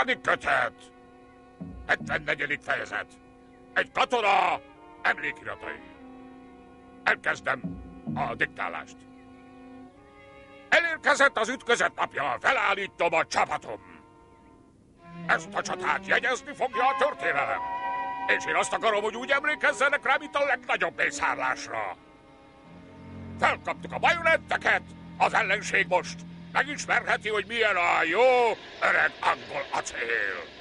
Második kötet. 74. fejezet. Egy katona emlékiratai. Elkezdem a diktálást. Elérkezett az ütközet napja, felállítom a csapatom. Ezt a csatát jegyezni fogja a történelem. És én azt akarom, hogy úgy emlékezzenek rá, mint a legnagyobb mészárlásra. Felkaptuk a bajonetteket, az ellenség most megismerheti, hogy milyen a jó öreg angol acél.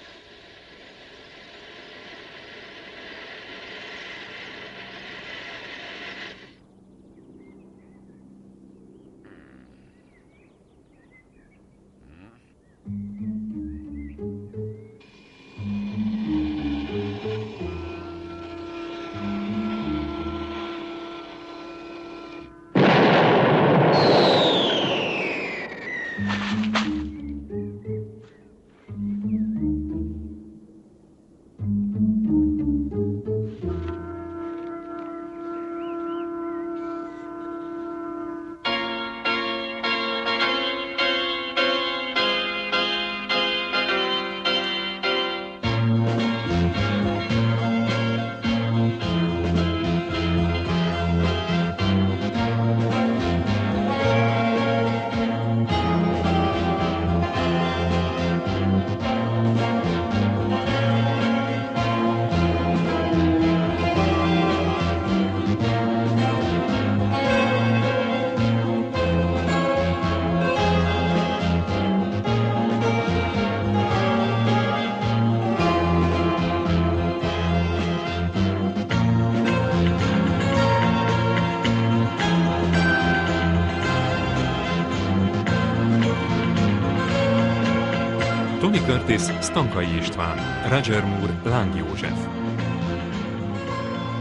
Curtis, Stankai István, Roger Moore, Láng József.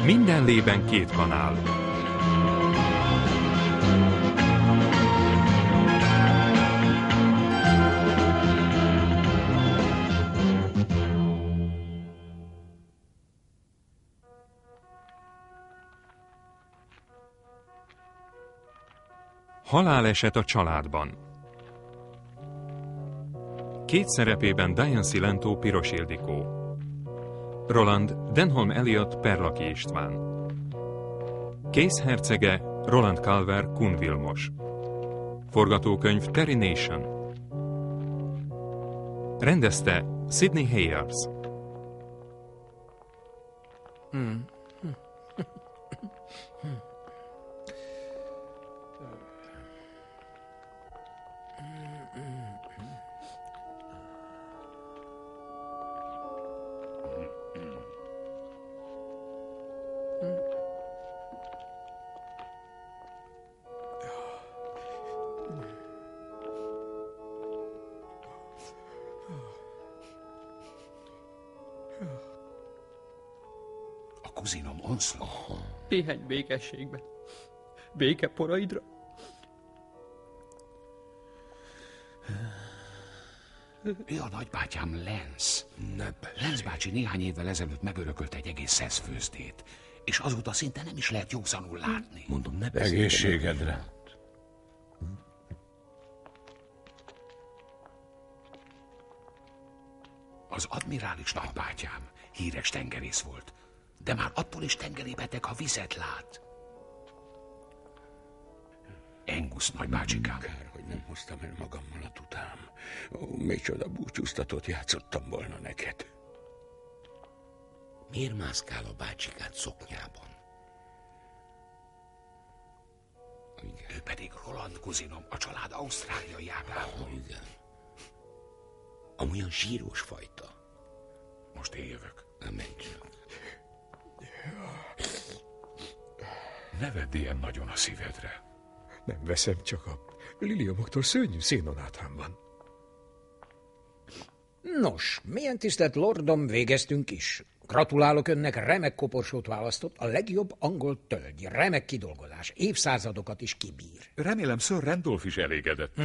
Minden lében 2 kanál. Haláleset a családban. 2 szerepében Diane Cilento, Piros Ildikó. Roland, Denholm Elliot, Perlaki István. Case hercege, Roland Calver, Kun Vilmos. Forgatókönyv Terry Nation. Rendezte Sidney Hayers. Kuzinom, Onszló. Pihenj békességben. Béke poraidra. Ő a nagybátyám Lenz. Lenz bácsi néhány évvel ezelőtt megörökölt egy egész szeszfőzdét, és azóta szinte nem is lehet józanul látni. Mondom, ne beszélj. Egészségedre. Az admirális nagybátyám híres tengerész volt, de már attól is tengerébeteg, ha vizet lát. Angus nagybácsikám. Kár, hogy nem hoztam el magammal a tutám. Ó, micsoda búcsúztatót játszottam volna neked. Miért mászkál a bácsikát szoknyában? Igen. Ő pedig Roland kuzinom, a család ausztráliai ágából. Igen. Amolyan zsíros fajta. Most én jövök. Nem menj csak. Ne vedd ilyen nagyon a szívedre. Nem veszem, csak a liliomoktól szörnyű szénonátám van. Nos, milyen tisztelt lordom, végeztünk is. Gratulálok önnek, remek koporsót választott, a legjobb angol tölgy, remek kidolgozás, évszázadokat is kibír. Remélem Sir Randolph is elégedett.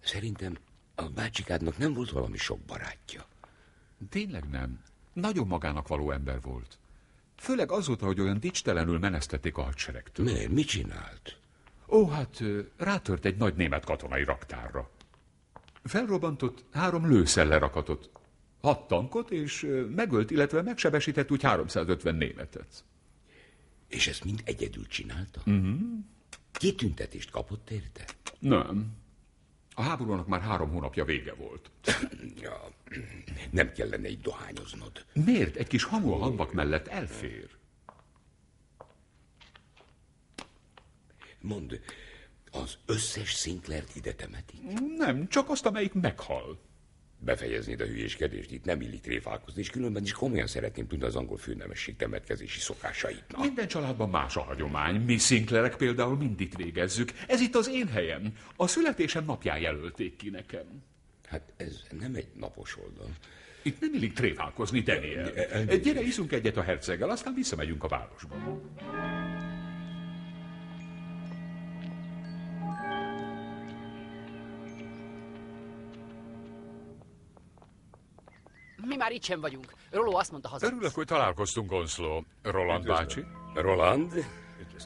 Szerintem a bácsikádnak nem volt valami sok barátja. Tényleg nem. Nagyon magának való ember volt. Főleg azóta, hogy olyan dicstelenül menesztették a hadseregtől. Miért? Mit csinált? Ó, hát rátört egy nagy német katonai raktárra. Felrobbantott 3 lőszerlerakatot, 6 tankot, és megölt, illetve megsebesített úgy 350 németet. És ezt mind egyedül csinálta? Kitüntetést kapott érte? Nem. A háborúnak már 3 hónapja vége volt. Ja, nem kellene így dohányoznod. Miért? Egy kis hamu a halmak mellett elfér. Mondd, az összes Sinclair-t ide temetik? Nem, csak azt, amelyik meghal. Befejeznéd a hülyéskedést, itt nem illik tréfálkozni, és különben is komolyan szeretném tudni az angol főnemesség temetkezési szokásait. Na. Minden családban más a hagyomány. Mi Sinclairek például mind itt végezzük. Ez itt az én helyem. A születésem napján jelölték ki nekem. Hát ez nem egy napos oldal. Itt nem illik tréfálkozni, Daniel. Gyere, iszunk egyet a herceggel, aztán visszamegyünk a városba. Mi már itt sem vagyunk. Roló azt mondta haza. Örülök, hogy találkoztunk, Onslow. Roland bácsi? Roland?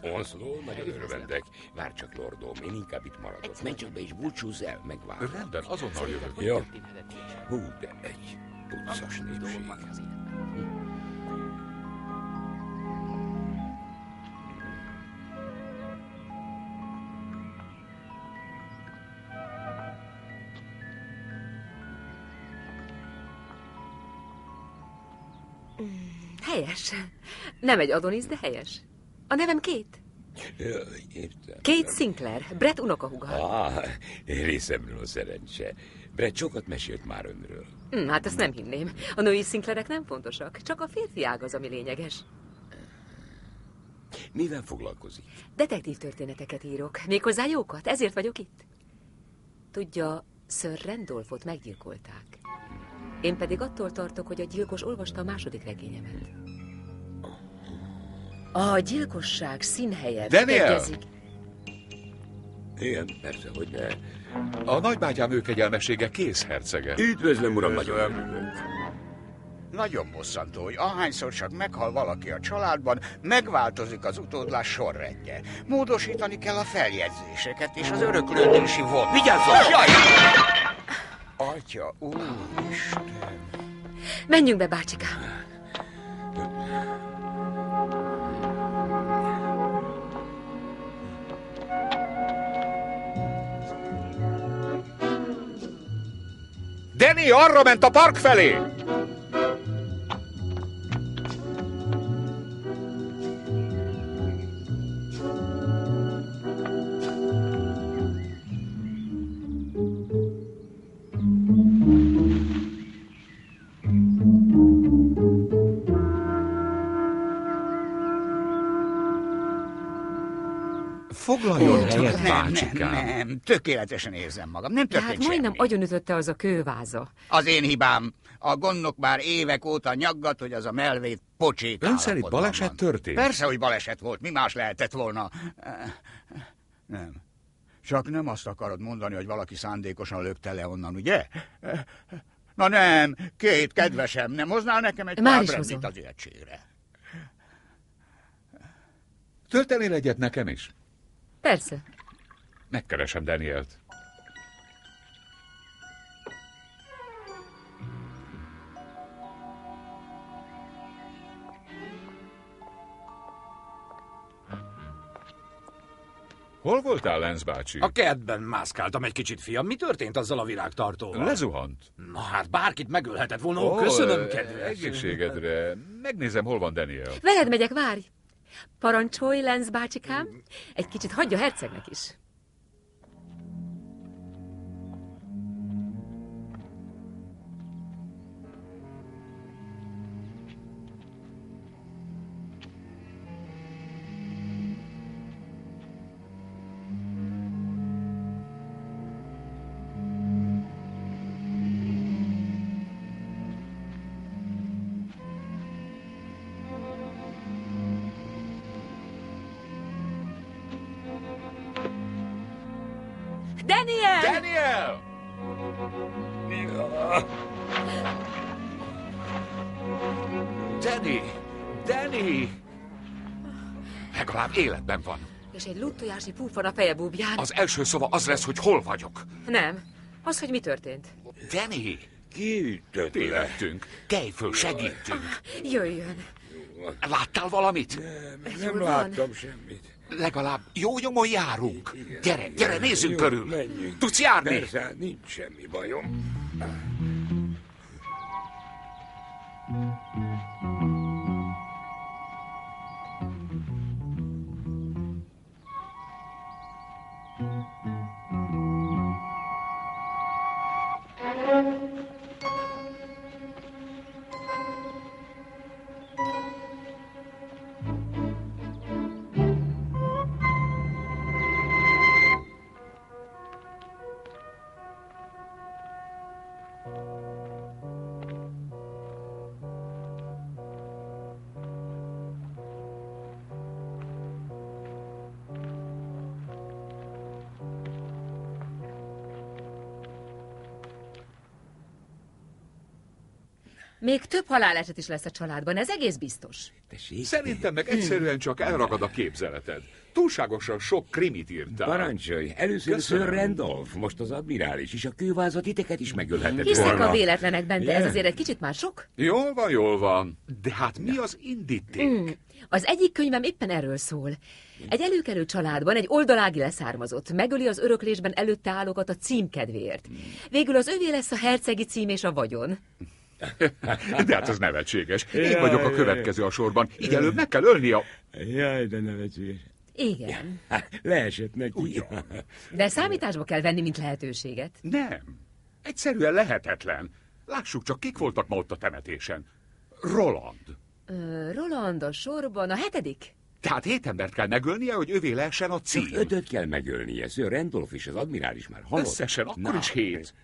Onslow, nagyon örvendek. Várj csak, lordom, én inkább itt maradok. Menj csak be és búcsúzz el, megvárom. Rendben, azonnal jövök. Ja. Hú, de egy puccas népség. Helyes. Nem egy Adonis, de helyes. A nevem Kate. Ja, értem. Kate Sinclair, Brett unokahúga. Részemről a szerencse. Brett sokat mesélt már önről. Hát ezt nem hinném. A női Sinclairek nem fontosak, csak a férfi ág az, ami lényeges. Mivel foglalkozik? Detektív történeteket írok, méghozzá jókat, ezért vagyok itt. Tudja, Sir Randolphot meggyilkolták. Én pedig attól tartok, hogy a gyilkos olvasta a második regényemet. A gyilkosság színhelye egyezik. Igen, persze, hogy ne. A nagybátyám őkegyelmessége Kész hercege. Üdvözlöm, uram, nagyon örülök. Nagyon bosszantó, hogy ahányszor csak meghal valaki a családban, megváltozik az utódlás sorrendje. Módosítani kell a feljegyzéseket és az öröklődési vonalat. Vigyázzon! Jaj! Atya, úristen! Menjünk be, bácsikám! Danny arra ment a park felé! Foglaljon helyet, bácsikám. Nem, tökéletesen érzem magam, nem történt Hát majdnem semmi. agyonütötte az a kőváza. Az én hibám. A gondnok már évek óta nyaggat, hogy az a melvét pocsék Ön szerint állapotban baleset van. történt? Persze, hogy baleset volt. Mi más lehetett volna? Nem. Csak nem azt akarod mondani, hogy valaki szándékosan lökte le onnan, ugye? Na nem, Két kedvesem, nem hoznál nekem egy Már pár is brandyt hozom. az értségre? Töltenél egyet nekem is? Persze. Megkeresem Danielt. Hol voltál, Lenz bácsi? A kertben mászkáltam egy kicsit, fiam. Mi történt azzal a virágtartóval? Lezuhant. Na hát, bárkit megölhetett volna. Köszönöm, kedves. Egészségedre. Megnézem, hol van Daniel. Veled megyek, várj! Parancsolj, Lenz bácsikám. Egy kicsit hagyja hercegnek is. Daniel! Daniel! Danny! Legalább életben van. És egy luttojási púf van a feje búbján. Az első szava az lesz, hogy hol vagyok. Nem. Az, hogy mi történt? Danny! Kiütött le. Tévedtünk. Kelj föl, segítünk. Jöjjön. Láttál valamit? Nem láttam semmit. Legalább jó nyomon járunk. Gyere, nézzünk körül. Menjünk. Tudsz járni? Persze, nincs semmi bajom. Még több haláleset is lesz a családban, ez egész biztos. Szerintem meg egyszerűen csak elragad a képzeleted. Túlságosan sok krimit írtál. Parancsolj, először Sir Randolph, most az admirális, és a kővázat titeket is megölhetett Hiszek volna. a véletlenekben, de ez azért egy kicsit már sok. Jól van. De hát mi az indíték? Az egyik könyvem éppen erről szól. Egy előkelő családban egy oldalági leszármazott megöli az öröklésben előtte állókat a cím kedvéért. Végül az övé lesz a hercegi cím és a vagyon. De hát ez nevetséges. Én vagyok a következő a sorban. Így előbb meg kell ölni a... Jaj, de nevetséges. Igen. Leesett neki. De számításba kell venni, mint lehetőséget. Nem. Egyszerűen lehetetlen. Lássuk csak, kik voltak ma ott a temetésen. Roland. Roland a sorban, a 7. Tehát 7 embert kell megölnie, hogy övé lehessen a cím. 5 kell megölnie. Sir Randolph és az admirális már halott. Összesen, akkor is 7.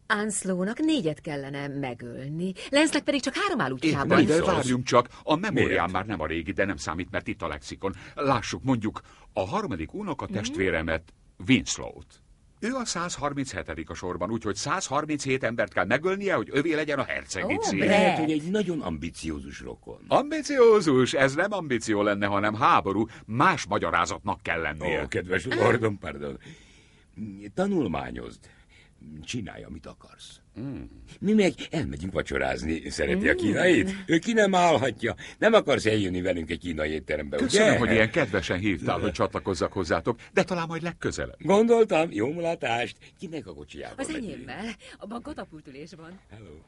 Anslónak 4 kellene megölni, Lensnek pedig csak 3 áll útjában. De várjunk csak, a memóriám már nem a régi, de nem számít, mert itt a lexikon. Lássuk mondjuk a 3. unokatestvéremet, Winslow-t. Ő a 137. a sorban, úgyhogy 137 embert kell megölnie, hogy övé legyen a hercegi cím. Lehet, hogy egy nagyon ambiciózus rokon. Ambiciózus? Ez nem ambíció lenne, hanem háború. Más magyarázatnak kell lennie. Kedves lordom, pardon. Tanulmányozd. Csinálj, amit akarsz. Mi meg elmegyünk vacsorázni. Szereti a kínait? Ő ki nem állhatja. Nem akarsz eljönni velünk egy kínai étterembe, ugye? Köszönöm, hogy ilyen kedvesen hívtál, hogy csatlakozzak hozzátok, de talán majd legközelebb. Gondoltam, jó mulatást. Kinek a kocsijában Az enyémmel, abban katapultülés van. Hello.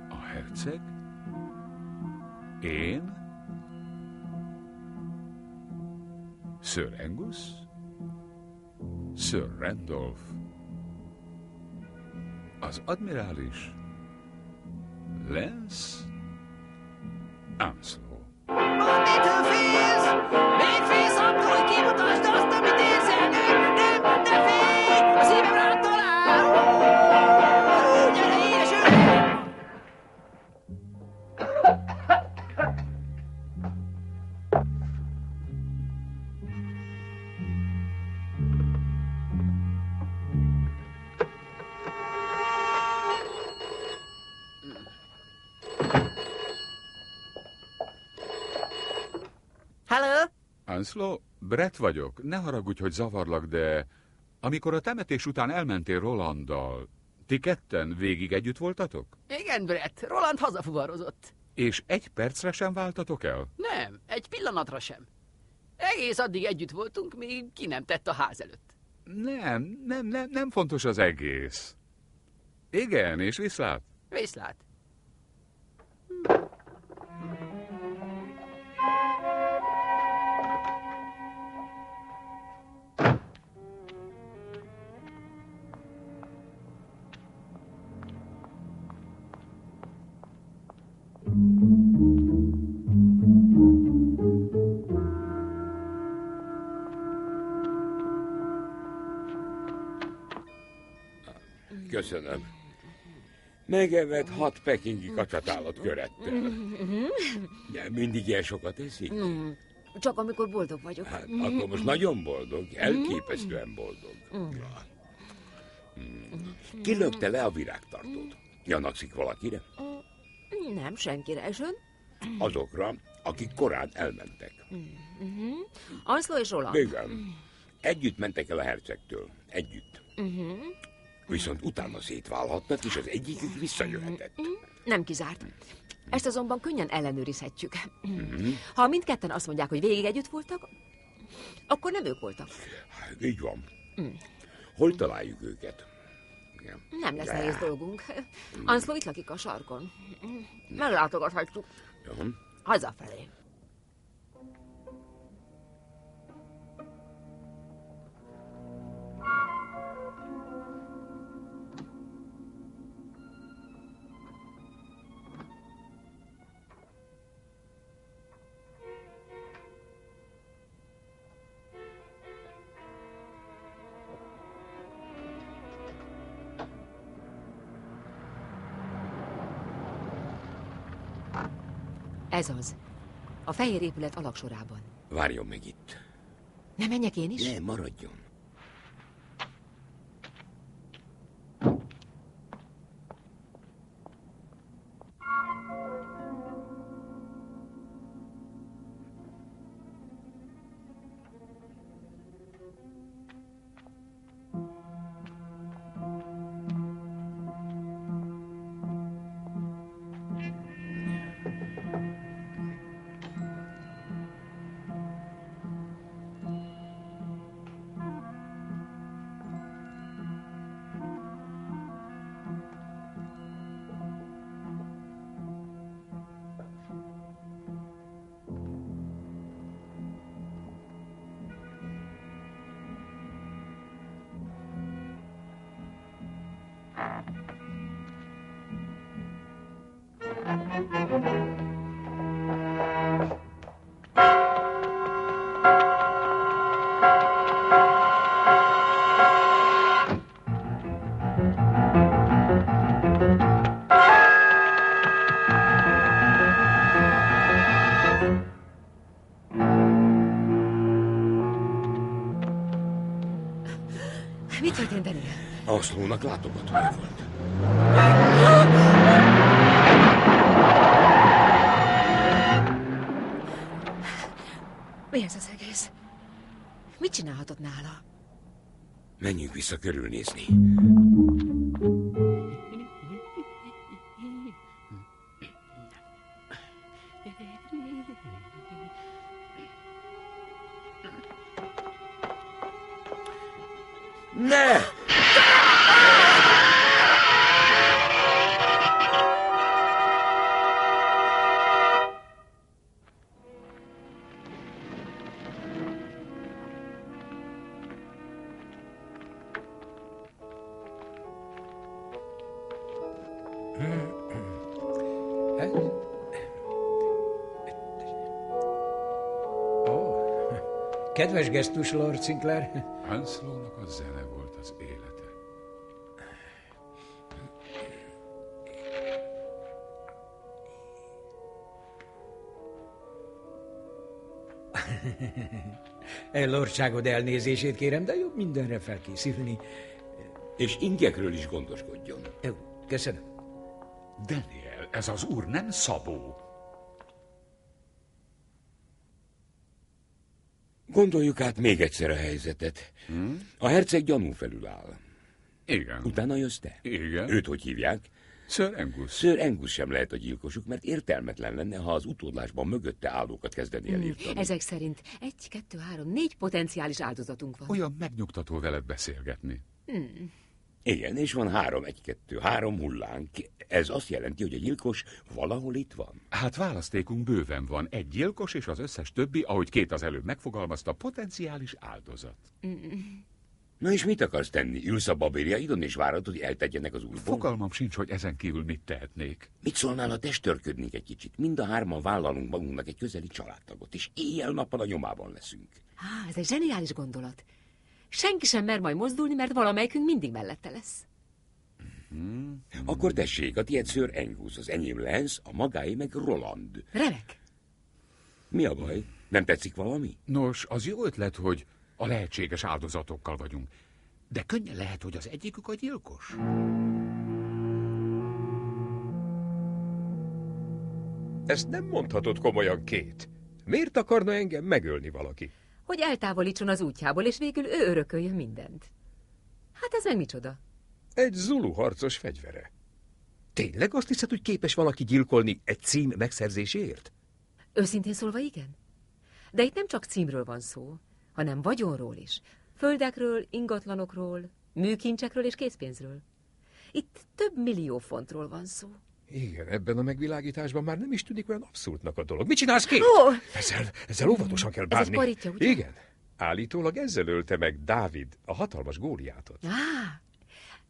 A herceg? Én? Sir Angus? Sir Randolph? Az admirális? Lance? Anslow? Mitől félsz? Még félsz attól, hogy kimutasd azt, amit érzel? Nem, ne félj! A szívem rád talál! Gyere, édesőr! Hello? Anslow, Brett vagyok. Ne haragudj, hogy zavarlak, de amikor a temetés után elmentél Rolanddal, ti ketten végig együtt voltatok? Igen, Brett, Roland hazafuvarozott. És egy percre sem váltatok el? Nem, egy pillanatra sem. Egész addig együtt voltunk, míg ki nem tett a ház előtt. Nem fontos az egész. Igen, és viszlát. Viszlát. Köszönöm. Megevett 6 pekingi kacsatállat körettel. Mindig ilyen sokat eszik? Csak amikor boldog vagyok. Hát, akkor most nagyon boldog, elképesztően boldog. Ki lökte le a virágtartót? Gyanakszik valakire? Nem, senkire. És ön? Azokra, akik korán elmentek. Anszló és Roland. Igen. Együtt mentek el a hercegtől. Együtt. Viszont utána szétválhatnak, és az egyikük visszajöhetett. Nem kizárt. Ezt azonban könnyen ellenőrizhetjük. Ha mindketten azt mondják, hogy végig együtt voltak, akkor nem ők voltak. Így van. Hol találjuk őket? Igen. Nem lesz nehéz dolgunk. Anszló itt lakik a sarkon. Meglátogathatjuk. Hazafelé. Ez az. A fehér épület alaksorában. Várjon meg itt. Ne menjek én is? Nem, maradjon. Mi történt ennél? Anszlónak látogatója volt. Mi ez az egész? Mit csinálhatott nála? Menjünk vissza körülnézni. Ne! Kedves gesztus, Lord Sinclair. Anszlónak a zene volt az élete. Lordságod elnézését kérem, de jobb mindenre felkészülni. És ingekről is gondoskodjon. Jó, köszönöm. Daniel, ez az úr nem Szabó. Gondoljuk át még egyszer a helyzetet. A herceg gyanú felül áll. Igen. Utána jössz te? Igen. Őt hogy hívják? Sir Angus. Sir Angus sem lehet a gyilkosuk, mert értelmetlen lenne, ha az utódlásban mögötte állókat kezdeni elírtani. Ezek szerint 1, 2, 3, 4 potenciális áldozatunk van. Olyan megnyugtató veled beszélgetni. Igen, és van 3 hullánk. Ez azt jelenti, hogy a gyilkos valahol itt van. Hát választékunk bőven van. Egy gyilkos és az összes többi, ahogy Kate az előbb megfogalmazta, potenciális áldozat. Na és mit akarsz tenni? Ülsz a babérjaidon és várod, hogy eltegyenek az újból? Fogalmam sincs, hogy ezen kívül mit tehetnék. Mit szólnál, ha testörködnék egy kicsit? Mind a 3 vállalunk magunknak egy közeli családtagot, és éjjel-nappal a nyomában leszünk. Ez egy zseniális gondolat. Senki sem mer majd mozdulni, mert valamelyikünk mindig mellette lesz. Akkor tessék, a tiéd Sir Angus, az enyém Lance, a magáé meg Roland. Remek. Mi a baj? Nem tetszik valami? Nos, az jó ötlet, hogy a lehetséges áldozatokkal vagyunk. De könnyen lehet, hogy az egyikük a gyilkos. Ezt nem mondhatod komolyan, Kate. Miért akarna engem megölni valaki? Hogy eltávolítson az útjából, és végül ő örököljön mindent. Hát ez meg micsoda? Egy Zulu harcos fegyvere. Tényleg azt hiszed, hogy képes valaki gyilkolni egy cím megszerzéséért? Őszintén szólva igen. De itt nem csak címről van szó, hanem vagyonról is. Földekről, ingatlanokról, műkincsekről és készpénzről. Itt több millió fontról van szó. Igen, ebben a megvilágításban már nem is tűnik olyan abszurdnak a dolog. Mit csinálsz, Kate? Oh! Ezzel óvatosan kell bánni. Ez egy paritja, ugye? Igen. Állítólag ezzel ölte meg Dávid, a hatalmas Góliátot.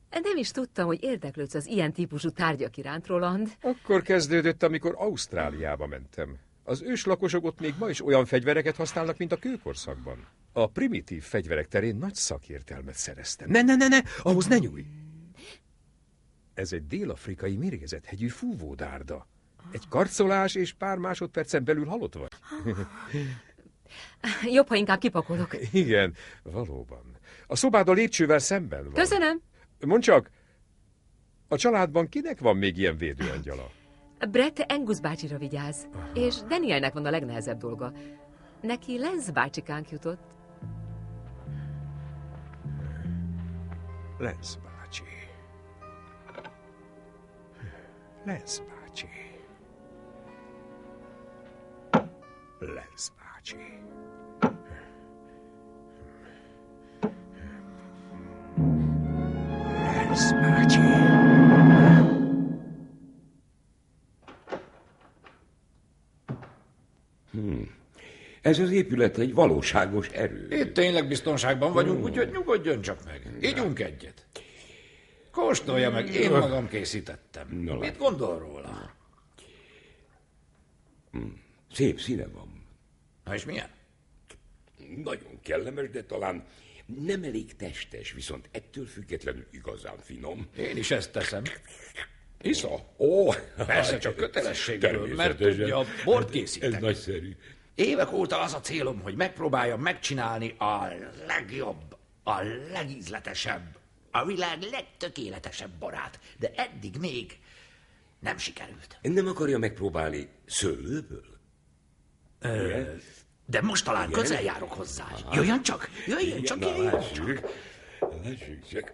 Nem is tudtam, hogy érdeklődsz az ilyen típusú tárgyak iránt, Roland. Akkor kezdődött, amikor Ausztráliába mentem. Az őslakosok ott még ma is olyan fegyvereket használnak, mint a kőkorszakban. A primitív fegyverek terén nagy szakértelmet szereztem. Ne, ahhoz ne nyújj! Ez egy dél-afrikai mérgezett hegyű fúvódárda. Egy karcolás és pár másodpercen belül halott vagy. Jobb, ha inkább kipakolok. Igen, valóban. A szobád a lépcsővel szemben van. Köszönöm. Mondd csak, a családban kinek van még ilyen védőangyala? Brett Angus bácsira vigyáz, és Danielnek van a legnehezebb dolga. Neki Lance bácsikánk jutott. Lance bácsi. Lance bácsi. Lance bácsi. Lance bácsi. Ez az épület egy valóságos erő. Itt tényleg biztonságban vagyunk, úgyhogy nyugodjon csak meg. Ígyunk egyet. Kóstolja meg, én magam készítettem. Mit gondol róla? Szép színe van. Na és milyen? Nagyon kellemes, de talán nem elég testes, viszont ettől függetlenül igazán finom. Én is ezt teszem. Isza? Ó, persze, csak kötelességből, mert tudja, bort készítek. Ez nagyszerű. Évek óta az a célom, hogy megpróbáljam megcsinálni a legjobb, a legízletesebb, a világ legtökéletesebb borát, de eddig még nem sikerült. Nem akarja megpróbálni szőlőből? De most talán közel járok hozzá. Jöjjön csak, jöjjön csak. Lássuk csak.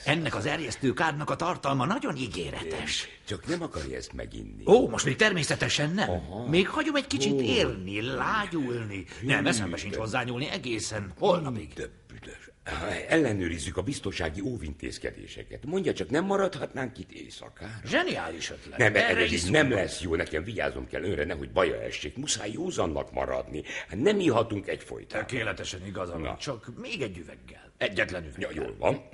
Ennek az erjesztő kádnak a tartalma nagyon ígéretes. Csak nem akarja ezt meginni. Ó, most még természetesen nem. Még hagyom egy kicsit élni, lágyulni. Nem, eszembe sincs hozzányúlni egészen holnapig. De büdös. Ellenőrizzük a biztonsági óvintézkedéseket. Mondja csak, nem maradhatnánk itt éjszakára? Zseniális ötlet. Nem, ez így nem lesz jó. Nekem vigyáznom kell önre, nehogy baja essék. Muszáj józannak maradni. Hát nem ihatunk egyfolytában. Tökéletesen igazam van, csak még egy üveggel. Egyetlen üveggel. Ja, jól van.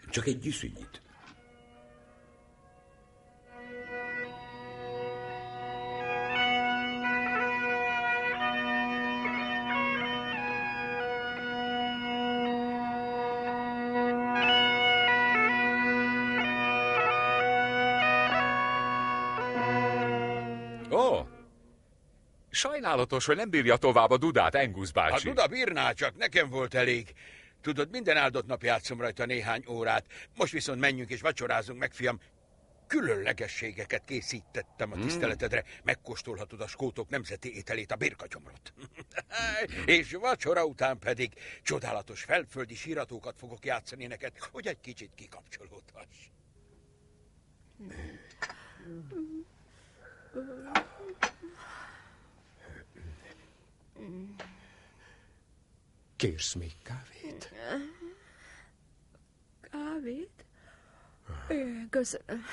Csak egy gyűszűnyit. Sajnálatos, hogy nem bírja tovább a dudát, Angus bácsi. A duda bírná, csak nekem volt elég. Tudod, minden áldott nap játszom rajta néhány órát. Most viszont menjünk és vacsorázunk meg, fiam. Különlegességeket készítettem a tiszteletedre. Megkóstolhatod a skótok nemzeti ételét, a birkagyomrot. És vacsora után pedig csodálatos felföldi síratókat fogok játszani neked, hogy egy kicsit kikapcsolódhass. Kérsz még kávét? Kávét? Igen, köszönöm.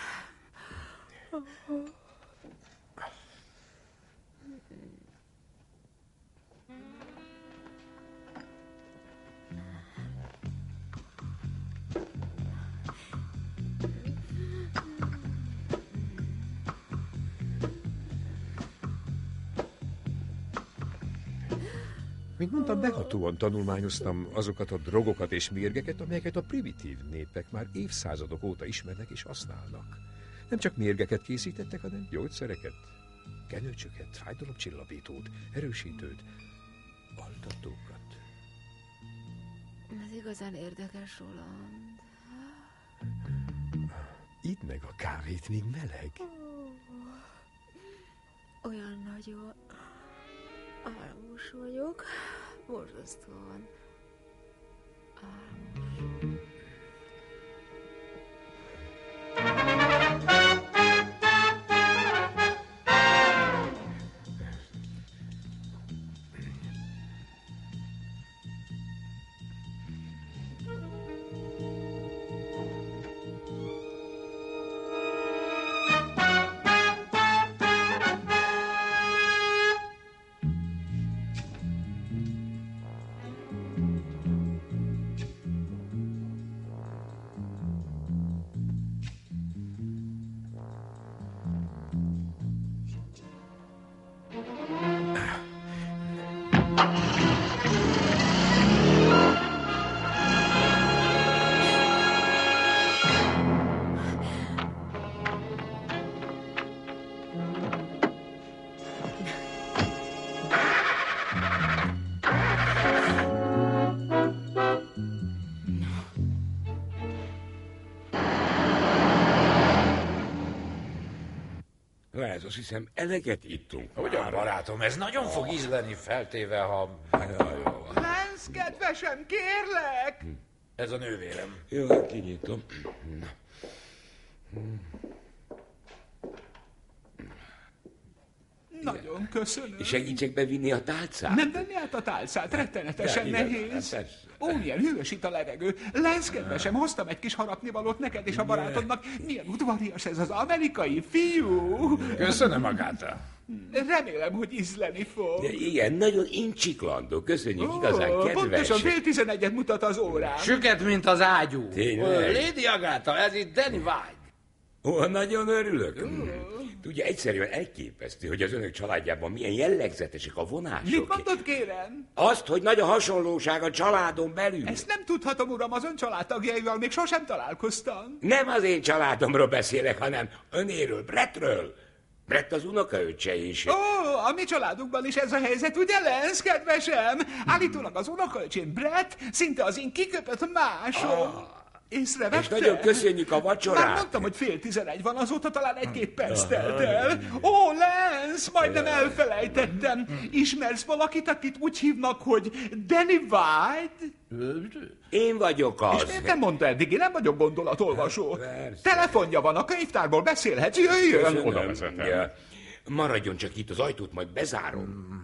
Mint mondtam, behatóan tanulmányoztam azokat a drogokat és mérgeket, amelyeket a primitív népek már évszázadok óta ismernek és használnak. Nem csak mérgeket készítettek, hanem gyógyszereket, kenőcsöket, fájdalomcsillapítót, erősítőt, altatókat. Ez igazán érdekes, Roland. Idd meg a kávét, míg meleg. Olyan nagyon álmos vagyok. Borzasztóan álmos. Azt hiszem, eleget ittunk. Ugyan, barátom, ez nagyon fog ízleni, feltéve, ha... Lance, kedvesem, kérlek! Ez a nővérem. Jó, hát kinyitom. Nagyon köszönöm. Segítsek bevinni a tálcát? Nem venni át a tálcát, rettenetesen Ja, igen, nehéz. persze. Ó, milyen hűvös itt a levegő. Lance, kedvesem, hoztam egy kis harapnivalót neked és a barátodnak. Milyen udvarias ez az amerikai fiú. Köszönöm, Agáta. Remélem, hogy ízleni fog. De igen, nagyon incsiklandó. Köszönjük, igazán kedves. Pontosan 10:30 mutat az órán. Süket, mint az ágyú. Tényleg? Lady Agáta, ez itt Danny White. Ó, nagyon örülök. Tudja, egyszerűen elképesztő, hogy az önök családjában milyen jellegzetesek a vonások. Mit mondod, kérem? Azt, hogy nagy a hasonlóság a családon belül. Ezt nem tudhatom, uram, az ön családtagjaival még sosem találkoztam. Nem az én családomról beszélek, hanem önéről, Brettről. Brett az unokaöccse is. Ó, a mi családunkban is ez a helyzet, ugye, Lance, kedvesem? Állítólag az unokaöcsém Brett szinte az én kiköpött másom. Észrevette? És nagyon köszönjük a vacsorát. Már mondtam, hogy 10:30 van, azóta talán 1-2 perc telt el. Ó, Lance, majdnem elfelejtettem. Ismersz valakit, akit úgy hívnak, hogy Danny White? Én vagyok az. És miért nem mondta eddig? Én nem vagyok gondolatolvasó. Persze. Telefonja van, a könyvtárból beszélhetsz. Jöjjön! Oda vezetem. Ja. Maradjon csak itt, az ajtót majd bezárom.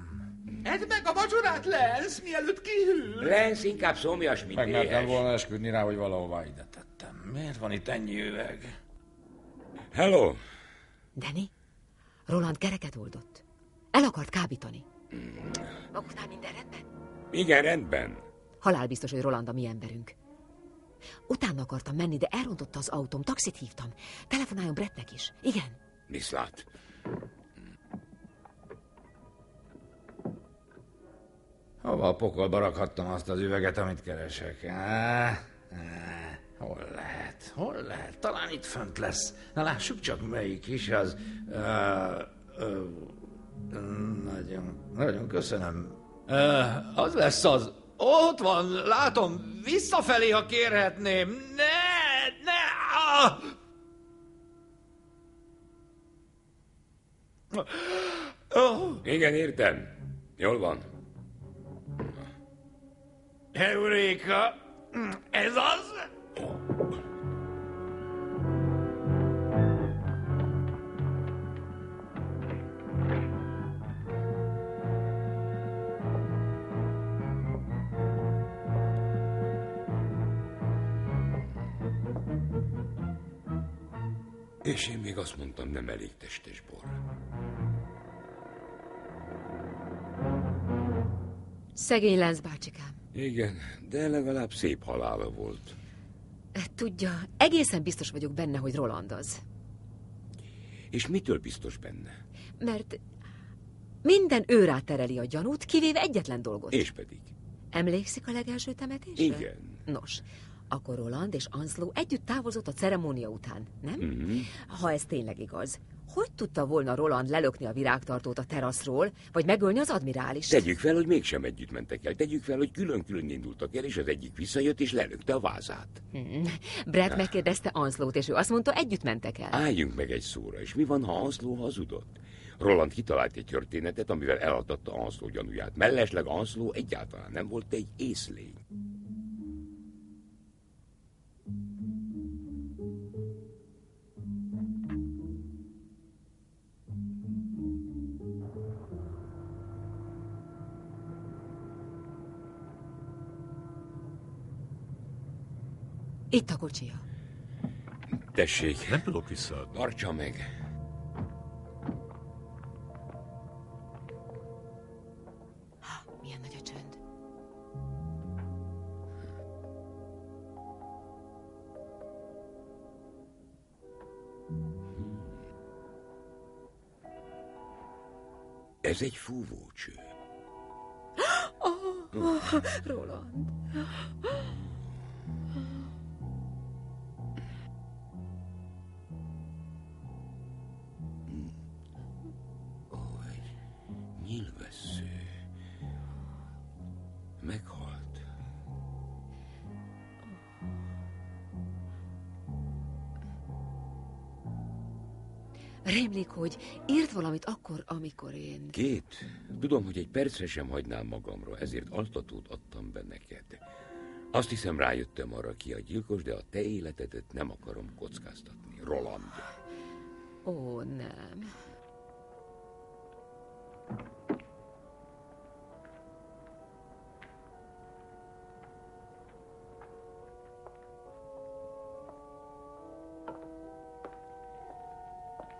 Edd meg a vacsorát, Lance, mielőtt kihűl. Lance inkább szomjas, mint Megmertem éhes. volna esküdni rá, hogy valahová ide tettem. Miért van itt ennyi üveg? Hello. Danny, Roland kereket oldott. El akart kábítani. Maguknál minden rendben? Igen, rendben. Halálbiztos, hogy Roland a mi emberünk. Utána akartam menni, de elrontotta az autóm, taxit hívtam. Telefonáljon Brettnek is. Igen. Viszlát. Hova a pokolba rakhattam azt az üveget, amit keresek? Hol lehet? Hol lehet? Talán itt fönt lesz. Na lássuk csak, melyik is az. Nagyon köszönöm. Az lesz az. Ott van, látom. Visszafelé, ha kérhetném. Ne! Igen, értem. Jól van. Euréka! Ez az? És én még azt mondtam, nem elég testes bor. Szegény Lance bácsikám. Igen, de legalább szép halála volt. Tudja, egészen biztos vagyok benne, hogy Roland az. És mitől biztos benne? Mert minden ő rátereli a gyanút, kivéve egyetlen dolgot. És pedig? Emlékszik a legelső temetésre? Igen. Nos, Akkor Roland és Anslo együtt távozott a ceremónia után, nem? Ha ez tényleg igaz, hogy tudta volna Roland lelökni a virágtartót a teraszról, vagy megölni az admirálist? Tegyük fel, hogy mégsem együtt mentek el. Tegyük fel, hogy külön-külön indultak el, és az egyik visszajött, és lelökte a vázát. Brett megkérdezte Anslót, és ő azt mondta, együtt mentek el. Álljunk meg egy szóra, és mi van, ha Anslo hazudott? Roland kitalált egy történetet, amivel eladatta Anslo gyanúját. Mellesleg Anslo egyáltalán nem volt egy észlény. Itt a kocsija. Tessék. Nem tudok visszaadni. Tartsa meg. Milyen nagy a csönd. Ez egy fúvócső. Roland. Nyilvessző. Meghalt. Rémlik, hogy írt valamit akkor, amikor én... Kate, tudom, hogy egy percre sem hagynám magamra, ezért altatót adtam be neked. Azt hiszem, rájöttem arra, ki a gyilkos, de a te életedet nem akarom kockáztatni. Roland. Ó, nem.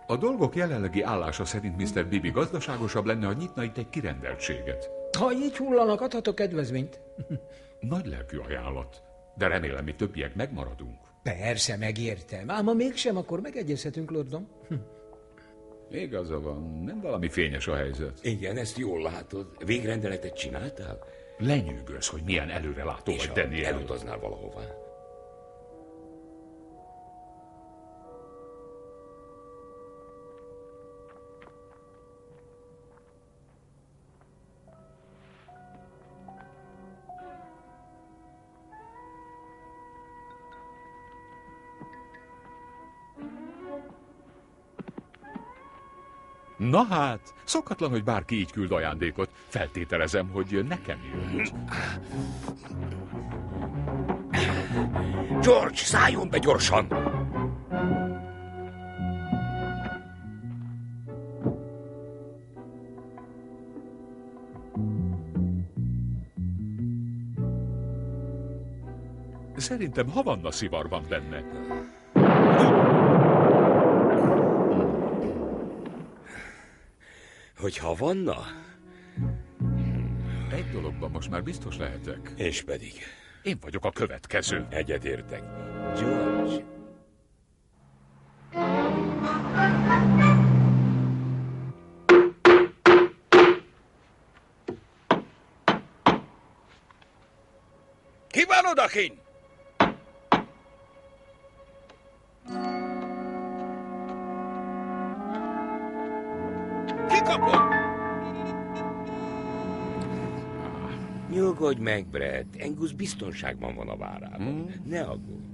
A dolgok jelenlegi állása szerint Mr. Bibi gazdaságosabb lenne, ha nyitna itt egy kirendeltséget. Ha így hullanak, adhatok kedvezményt. Nagy lelkű ajánlat, de remélem, mi többiek megmaradunk. Persze, megértem. Ám ha mégsem, akkor megegyezhetünk, lordom. Igaza van, nem valami fényes a helyzet. Igen, ezt jól látod. Végrendeletet csináltál? Lenyűgöz, hogy milyen előrelátó vagy, Daniel. Elutaznál valahová? Na hát, szokatlan, hogy bárki így küld ajándékot. Feltételezem, hogy nekem jött. George, szálljon be gyorsan! Szerintem havanna szivar van benne. Hogyha vanna? Egy dologban most már biztos lehetek. És pedig? Én vagyok a következő. Egyetértek. George. Ki van odakin? Ki kapott? Nyugodj meg, Brett. Angus biztonságban van a várában. Ne aggódj.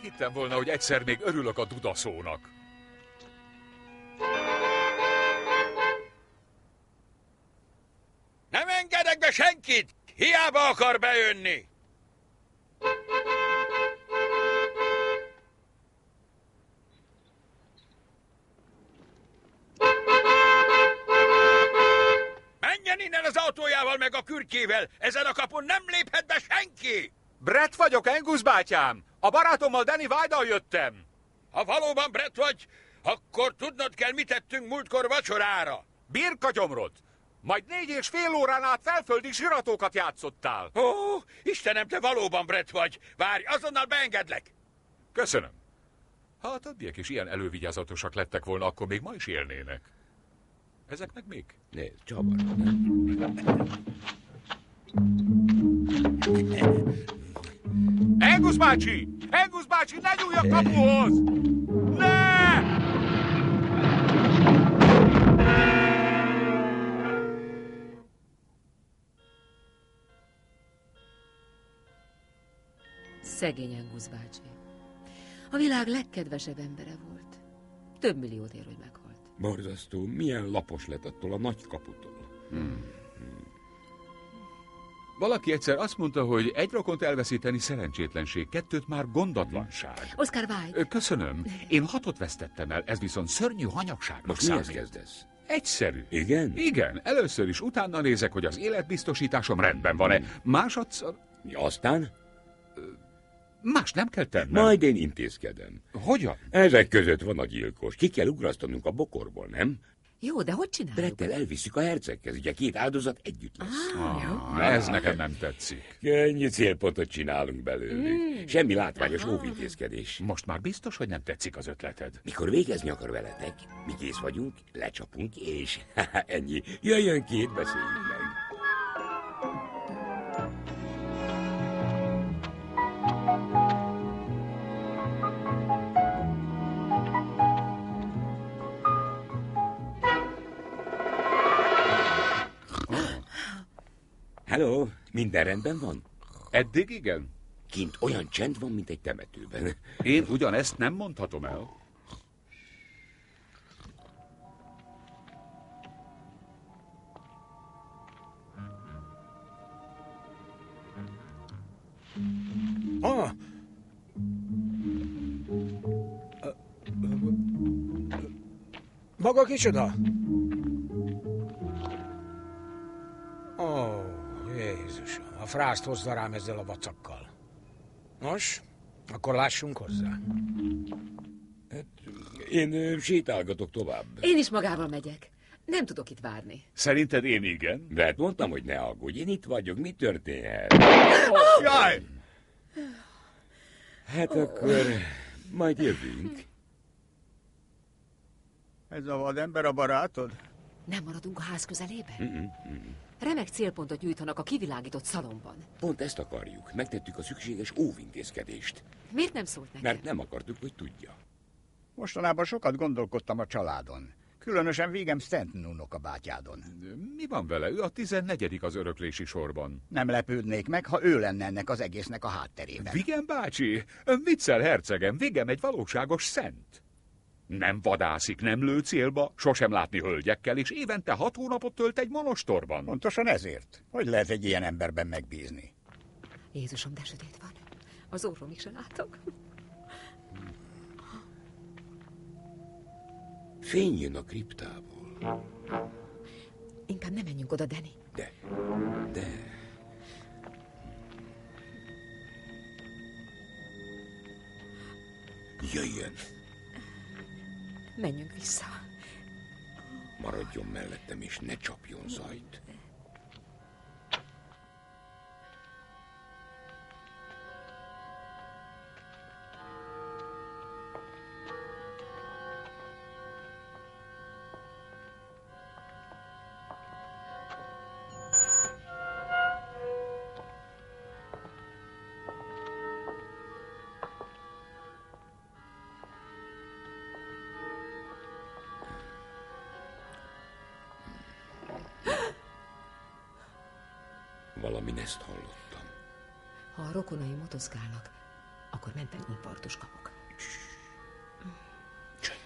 Hittem volna, hogy egyszer még örülök a dudaszónak. Nem engedek be senkit! Hiába akar bejönni! Menjen innen az autójával meg a kürtjével! Ezen a kapun nem léphet be senki! Brett vagyok, Angus bátyám! A barátommal Danny White-dal jöttem. Ha valóban Brett vagy, Akkor tudnod kell, mit tettünk múltkor vacsorára. Birkagyomrod! Majd 4,5 órán át felföldi zsiratókat játszottál. Ó, Istenem, te valóban Brett vagy. Várj, azonnal beengedlek. Köszönöm. Ha a többiek is ilyen elővigyázatosak lettek volna, akkor még ma is élnének. Ezek meg még? Nézd, csavar. Angus bácsi! Angus bácsi, ne nyúlj a kapuhoz! Ne! Szegény Angus bácsi. A világ legkedvesebb embere volt. Több milliót ér, hogy meghalt. Borzasztó, milyen lapos lett attól a nagy kaputól. Valaki egyszer azt mondta, hogy egy rokont elveszíteni szerencsétlenség, 2 már gondatlanság. Oscar Wilde. Köszönöm. Én 6 vesztettem el, ez viszont szörnyű hanyagságnak Most számít. mihez kezdesz? Egyszerű. Igen? Igen, először is utána nézek, hogy az életbiztosításom rendben van-e. Másodszor... Aztán? Más nem kell tennem. Majd én intézkedem. Hogyan? Ezek között van a gyilkos. Ki kell ugrasztanunk a bokorból, nem? Jó, de hogy csináljuk? Brettel elviszük a herceghez, ugye 2 áldozat együtt lesz. Ez nekem nem tetszik. Könnyű célpontot csinálunk belőlük. Semmi látványos óvintézkedés. Most már biztos, hogy nem tetszik az ötleted. Mikor végezni akar veletek, mi kész vagyunk, lecsapunk, és ennyi. Jöjjön 2, beszéljünk meg. Hello, minden rendben van? Eddig igen. Kint olyan csend van, mint egy temetőben. Én ugyanezt nem mondhatom el. Maga kicsoda? Ó, Jézusom, a frászt hozza rám ezzel a vacakkal. Nos, akkor lássunk hozzá. Én sétálgatok tovább. Én is magával megyek. Nem tudok itt várni. Szerinted én igen? De hát mondtam, hogy ne aggódj, én itt vagyok, mi történhet? Jaj! Hát akkor majd jövünk. Ez a vadember a barátod? Nem maradunk a ház közelében? Remek célpontot nyújtanak a kivilágított szalomban. Pont ezt akarjuk. Megtettük a szükséges óvintézkedést. Miért nem szólt nekem? Mert nem akartuk, hogy tudja. Mostanában sokat gondolkodtam a családon. Különösen Vigem Stanton unokabátyádon. Mi van vele? Ő a 14. az öröklési sorban. Nem lepődnék meg, ha ő lenne ennek az egésznek a hátterében. Vigem bácsi? Ön viccel, hercegem, Vigem egy valóságos szent. Nem vadászik, nem lő célba, sosem látni hölgyekkel, és évente 6 hónapot tölt egy monostorban. Pontosan ezért. Hogy lehet egy ilyen emberben megbízni? Jézusom, de sötét van. Az orromig se látok. Fény jön a kriptából. Inkább nem menjünk oda, Danny. De... Jöjjön. Menjünk vissza. Maradjon mellettem, és ne csapjon zajt. Valamin ezt hallottam. Ha a rokonaim motoszkálnak, akkor mentálninfarktus kapok. Csönd.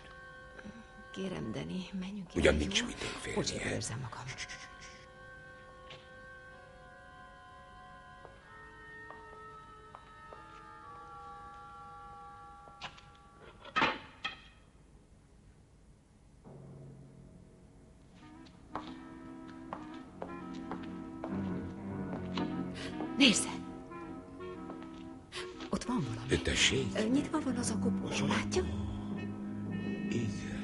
Kérem, Danny, menjünk Ugyan innen, nincs jó? mitől félnie. Pocsékul érzem magam. Nézze! Ott van valami. Tessék? Nyitva van az a koporsó, látja? Igen.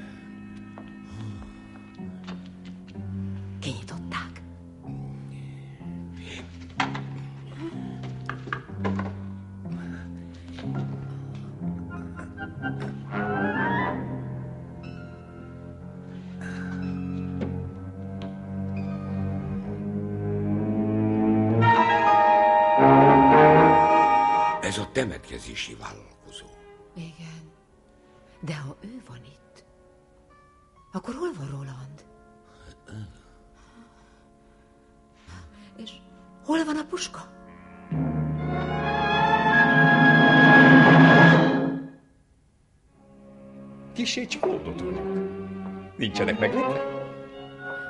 temetkezési vállalkozó. Igen. De ha ő van itt, akkor hol van Roland? És hol van a puska? Kissé csalódott vagyok. Nincsenek meglepve?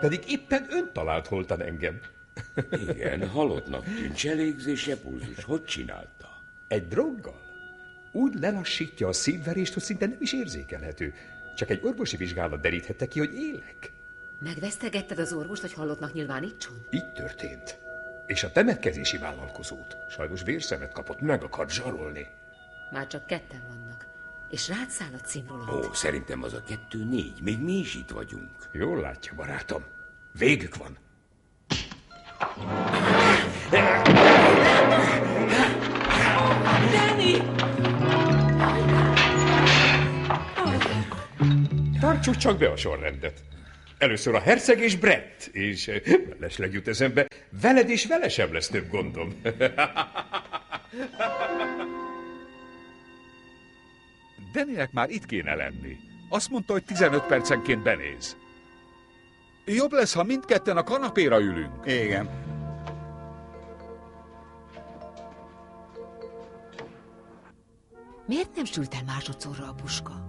Pedig éppen ön talált holtan engem. Igen, halottnak tűnt, cselégzése, pulzus. Hogy csinálta? Egy droggal? Úgy lelassítja a szívverést, hogy szinte nem is érzékelhető. Csak egy orvosi vizsgálat deríthette ki, hogy élek. Megvesztegetted az orvost, hogy halottnak nyilvánítson? Így történt. És a temetkezési vállalkozót sajnos vérszemet kapott, meg akart zsarolni. Már csak ketten vannak. És rád száll a cím, Roland. Ó, szerintem az a 2-4. Még mi is itt vagyunk. Jól látja, barátom. Végük van. Danny! Tartsuk csak be a sorrendet. Először a herceg és Brett, és mellesleg jut eszembe, veled és vele sem lesz több gondom. Dannynek már itt kéne lenni. Azt mondta, hogy 15 percenként benéz. Jobb lesz, ha mindketten a kanapéra ülünk. Igen. Miért nem sült el másodszorra a puska?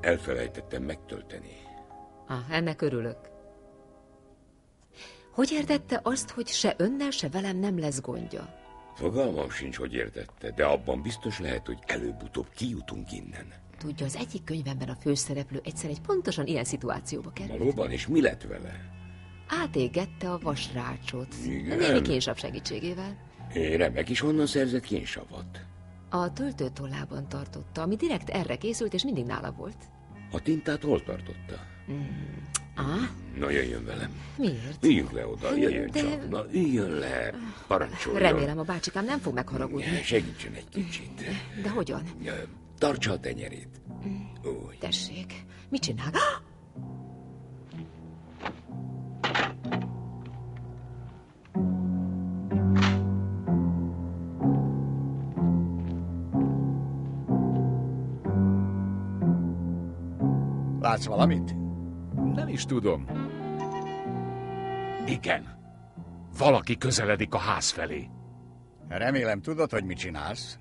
Elfelejtettem megtölteni. Ennek örülök. Hogy értette azt, hogy se önnel, se velem nem lesz gondja? Fogalmam sincs, hogy értette, de abban biztos lehet, hogy előbb-utóbb kijutunk innen. Tudja, az egyik könyvemben a főszereplő egyszer egy pontosan ilyen szituációba került. Valóban, és mi lett vele? Átégette a vasrácsot. Igen. Némi kénsav segítségével. Remek is honnan szerzett kénsavat? A töltőtollában tartotta, ami direkt erre készült, és mindig nála volt. A tintát hol tartotta? Na, jöjjön velem. Miért? Üljünk le oda, jöjjön De... csak. Na, üljön le. Parancsoljon. Remélem, a bácsikám nem fog megharagudni. Segítsen egy kicsit. De hogyan? Tartsa a tenyerét. Úgy. Tessék, mit csinál? Látsz valamit? Nem is tudom. Igen. Valaki közeledik a ház felé. Remélem tudod, hogy mit csinálsz.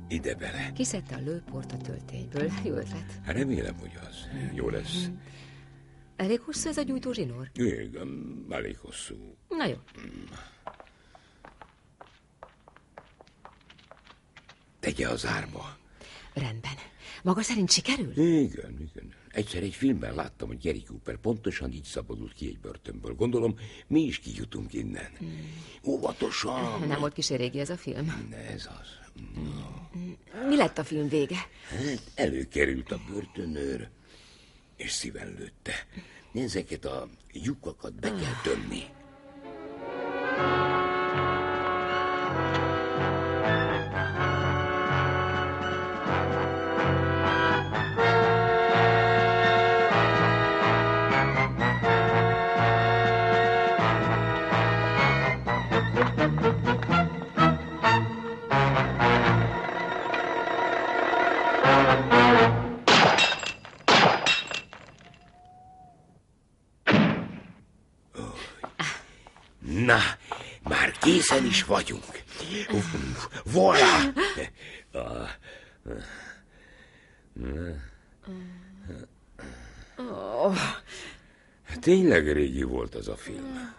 Ide bele. Kiszedte a lőport a töltényből. Jó ötlet. Remélem, hogy az. Jó lesz. Elég hosszú ez a gyújtó zsinór? Igen, elég hosszú. Na jó. Tegye az árba. Rendben. Maga szerint sikerül? Igen. Egyszer egy filmben láttam, hogy Gary Cooper pontosan így szabadult ki egy börtönből. Gondolom, mi is kijutunk innen. Óvatosan. Nem volt kicsi régi ez a film? Ez az. Mi lett a film vége? Hát, előkerült a börtönőr, és szíven lőtte. Ezeket a lyukakat be kell tömni. Na, már készen is vagyunk. Voilà! Tényleg régi volt az a film.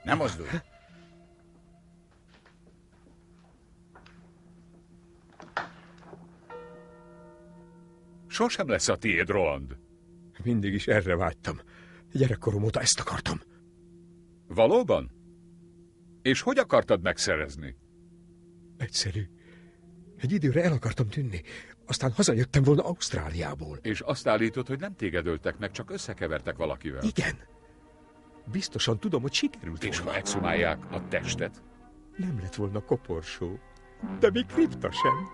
Nem mozdulj! Sosem lesz a tiéd, Roland. Mindig is erre vágytam. Gyerekkorom óta ezt akartam. Valóban? És hogy akartad megszerezni? Egyszerű. Egy időre el akartam tűnni, aztán hazajöttem volna Ausztráliából. És azt állítod, hogy nem téged öltek meg, csak összekevertek valakivel. Igen. Biztosan tudom, hogy sikerült És volna. ha exhumálják a testet? Nem lett volna koporsó, de még kripta sem.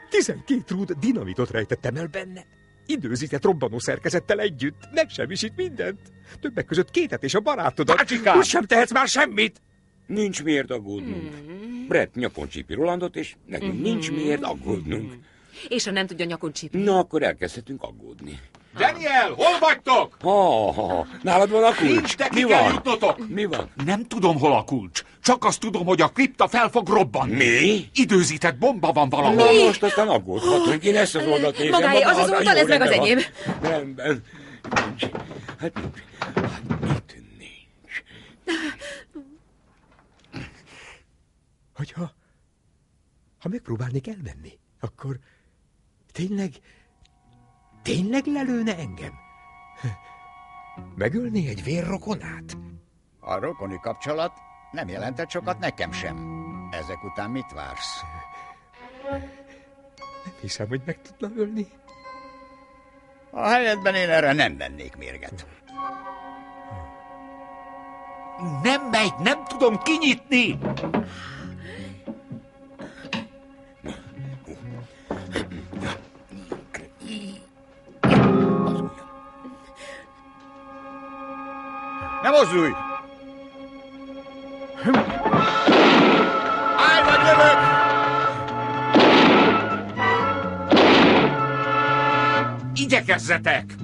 12 rúd dinamitot rejtettem el benne. Időzített robbanó szerkezettel együtt. Megsemmisít mindent. Többek között Kétet és a barátodat. Bácsikám! Úgy sem tehetsz már semmit. Nincs miért aggódnunk. Brett nyakon csípi Rolandot, és nekünk nincs miért aggódnunk. És ha nem tudja nyakon csípni? Na, akkor elkezdhetünk aggódni. Daniel, hol vagytok? Nálad van a kulcs? Nincs, Mi ki kell van? jutnotok. Mi van? Nem tudom, hol a kulcs. Csak azt tudom, hogy a kripta fel fog robbanni. Mi? Időzített bomba van valahol. Na most aztán aggódhatunk. Én ezt az oldalt nézem. Magáé az az oldal, ez meg az enyém. Rendben. Nincs. Hát mit nincs? Hogyha megpróbálnék elmenni, akkor tényleg lelőne engem? Megölné egy vérrokonát? A rokoni kapcsolat nem jelentett sokat nekem sem. Ezek után mit vársz? Nem hiszem, hogy meg tudna ölni. A helyedben én erre nem vennék mérget. Nem megy, nem tudom kinyitni! Ne mozdulj! Állj vagy lövök! Igyekezzetek!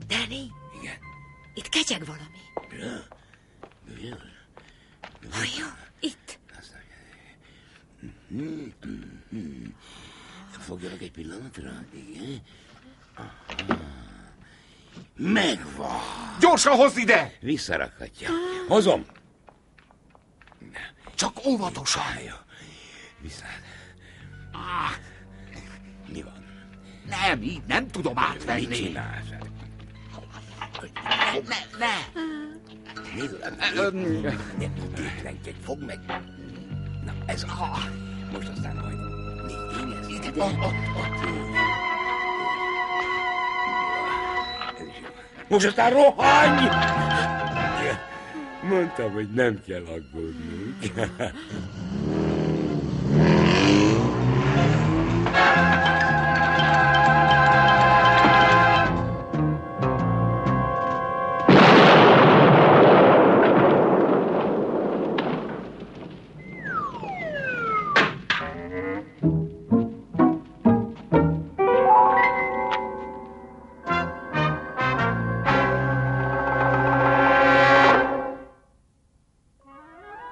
Danny? Igen. Itt ketyeg valami. Vajon? Itt. Fogjanak egy pillanatra. Igen. Megvan. Gyorsan hozd ide! Visszarakhatja. Hozom. Csak óvatosan. Viszont. Mi van? Nem, így nem tudom átvenni. Mit csinálsz? Ne! Nézd, fogd meg. Na, ez a... Most aztán majd... Nézd, ide. Most aztán rohanj! Mondtam, hogy nem kell aggódnunk.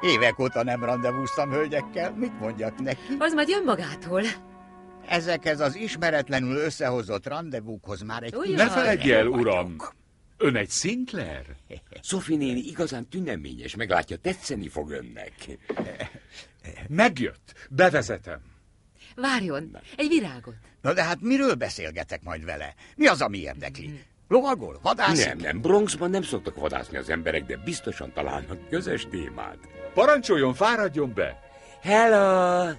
Évek óta nem randevúztam hölgyekkel. Mit mondjak neki? Az majd jön magától. Ezekhez az ismeretlenül összehozott randevúkhoz már egy... Ne feledj el, uram! Ön egy Sinclair? Sophie néni igazán tüneményes, meglátja, tetszeni fog önnek. Megjött, bevezetem. Várjon, egy virágot. Na de hát miről beszélgetek majd vele? Mi az, ami érdekli? Lovagol? Vadászik? Nem, Bronxban nem szoktak vadászni az emberek, de biztosan találnak közös témát. Parancsoljon, fáradjon be! Hello!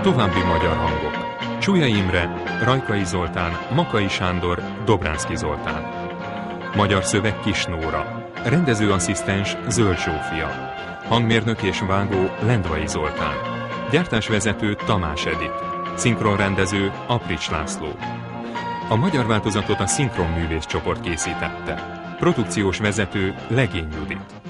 További magyar hangok. Csuja Imre, Rajkai Zoltán, Makai Sándor, Dobránszky Zoltán. Magyar szöveg Kis Nóra. Rendezőasszisztens Zöld Zsófia. Hangmérnök és vágó Lendvai Zoltán. Gyártásvezető Tamás Edith. Szinkronrendező Aprics László. A magyar változatot a Szinkronművész csoport készítette. Produkciós vezető Legény Judit.